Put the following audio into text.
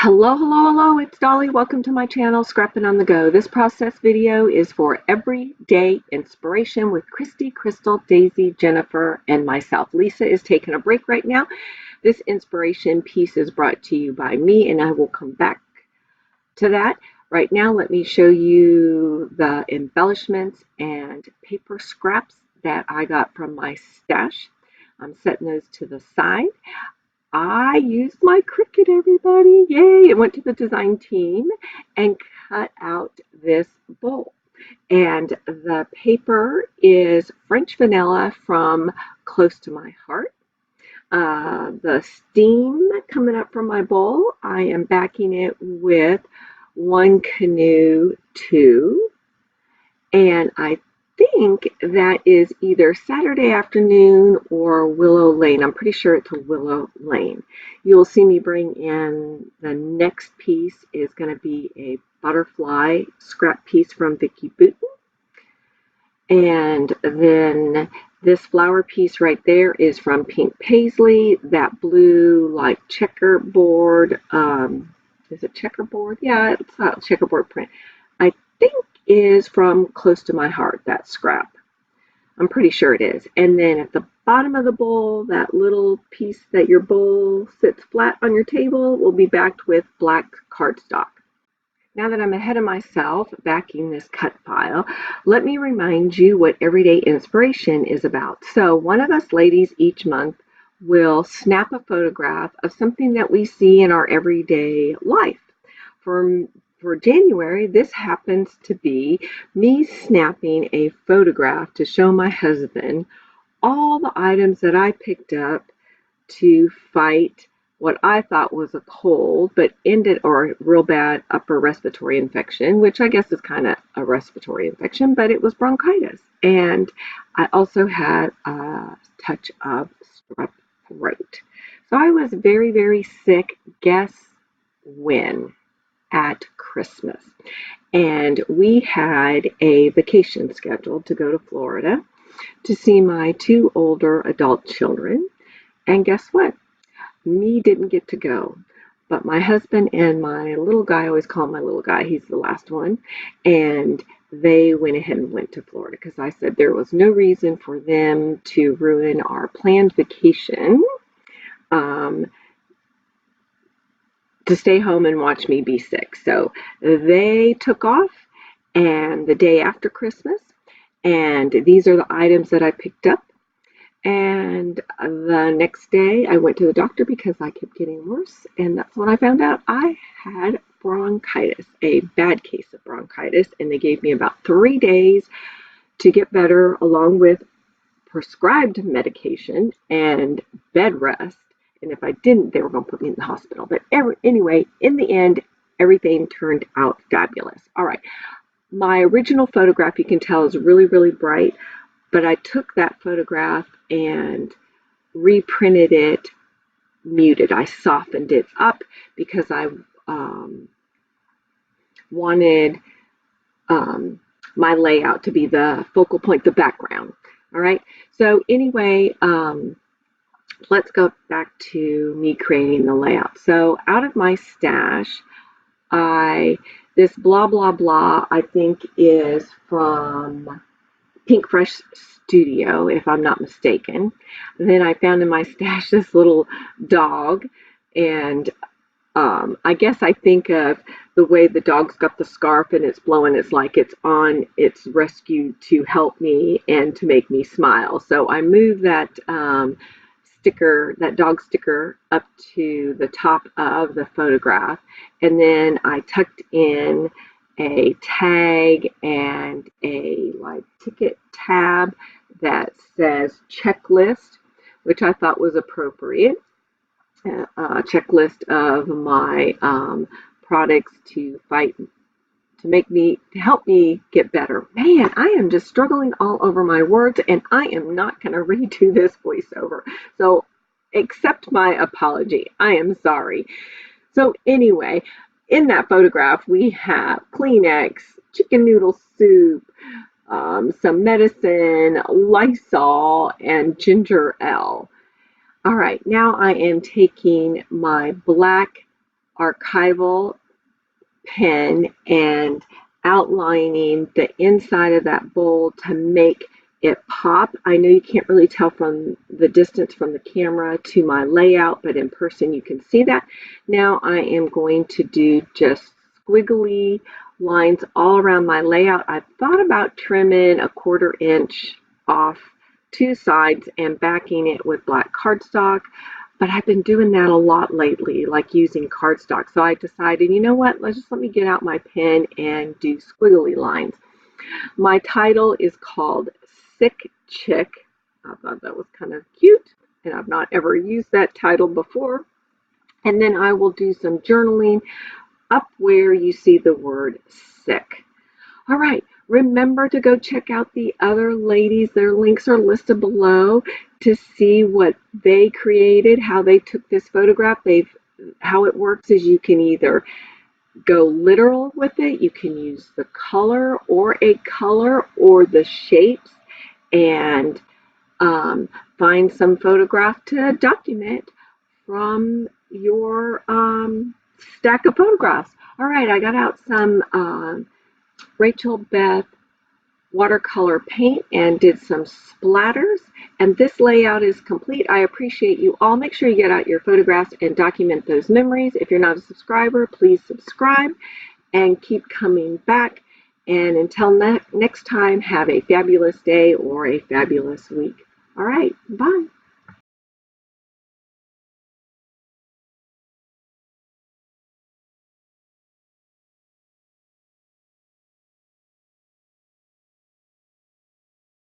Hello, hello, hello, it's Dolly. Welcome to my channel, Scrapping on the Go. This process video is for everyday inspiration with Christy, Crystal, Daisy, Jennifer, and myself. Lisa is taking a break right now. This inspiration piece is brought to you by me, and I will come back to that. Right now, let me show you the embellishments and paper scraps that I got from my stash. I'm setting those to the side. I used my Cricut, everybody. Yay! It went to the design team and cut out this bowl. And the paper is French vanilla from Close to My Heart. The steam coming up from my bowl, I am backing it with One Canoe 2. And I think that is either Saturday afternoon or Willow Lane. I'm pretty sure it's a Willow Lane. You'll see me bring in the next piece is going to be a butterfly scrap piece from Vicki Booten. And then this flower piece right there is from Pink Paisley. That blue like checkerboard, is it checkerboard? Yeah, it's a checkerboard print. I think is from Close to My Heart, that scrap. I'm pretty sure it is. And then at the bottom of the bowl, that little piece that your bowl sits flat on your table will be backed with black cardstock. Now that I'm ahead of myself backing this cut file, let me remind you what everyday inspiration is about. So one of us ladies each month will snap a photograph of something that we see in our everyday life. For January, this happens to be me snapping a photograph to show my husband all the items that I picked up to fight what I thought was a cold, but ended, or a real bad upper respiratory infection, which I guess is kind of a respiratory infection, but it was bronchitis. And I also had a touch of strep throat. So I was very, very sick. Guess when? At Christmas. And we had a vacation scheduled to go to Florida to see my two older adult children. And guess what? Me didn't get to go. But my husband and my little guy, I always call him my little guy, he's the last one, and they went ahead and went to Florida because I said there was no reason for them to ruin our planned vacation. To stay home and watch me be sick. So they took off, and the day after Christmas, and these are the items that I picked up. And the next day I went to the doctor because I kept getting worse, and that's when I found out I had bronchitis, a bad case of bronchitis, and they gave me about 3 days to get better, along with prescribed medication and bed rest. And if I didn't, they were going to put me in the hospital. But anyway, in the end, everything turned out fabulous. All right. My original photograph, you can tell, is really, really bright. But I took that photograph and reprinted it muted. I softened it up because I wanted my layout to be the focal point, the background. All right. So anyway, let's go back to me creating the layout. So out of my stash, this blah, blah, blah, I think is from Pink Fresh Studio, if I'm not mistaken. And then I found in my stash this little dog, and I guess I think of the way the dog's got the scarf and it's blowing, it's like it's on its rescue to help me and to make me smile. So I moved that sticker, that dog sticker, up to the top of the photograph, and then I tucked in a tag and a like ticket tab that says checklist, which I thought was appropriate. A checklist of my products to fight, to help me get better. Man, I am just struggling all over my words, and I am not going to redo this voiceover. So accept my apology. I am sorry. So anyway, in that photograph, we have Kleenex, chicken noodle soup, some medicine, Lysol, and ginger ale. All right, now I am taking my black archival pen and outlining the inside of that bowl to make it pop. I know you can't really tell from the distance from the camera to my layout, but in person you can see that. Now I am going to do just squiggly lines all around my layout. I've thought about trimming a 1/4 inch off two sides and backing it with black cardstock, but I've been doing that a lot lately, like using cardstock. So I decided, you know what, let me get out my pen and do squiggly lines. My title is called Sick Chick. I thought that was kind of cute, and I've not ever used that title before. And then I will do some journaling up where you see the word sick. All right, remember to go check out the other ladies. Their links are listed below to see what they created, how they took this photograph. How it works is you can either go literal with it, you can use the color or a color or the shapes, and find some photograph to document from your stack of photographs. All right, I got out some Rachel Beth watercolor paint and did some splatters, and this layout is complete. I appreciate you all. Make sure you get out your photographs and document those memories. If you're not a subscriber, please subscribe and keep coming back. And until next time, have a fabulous day or a fabulous week. All right, bye.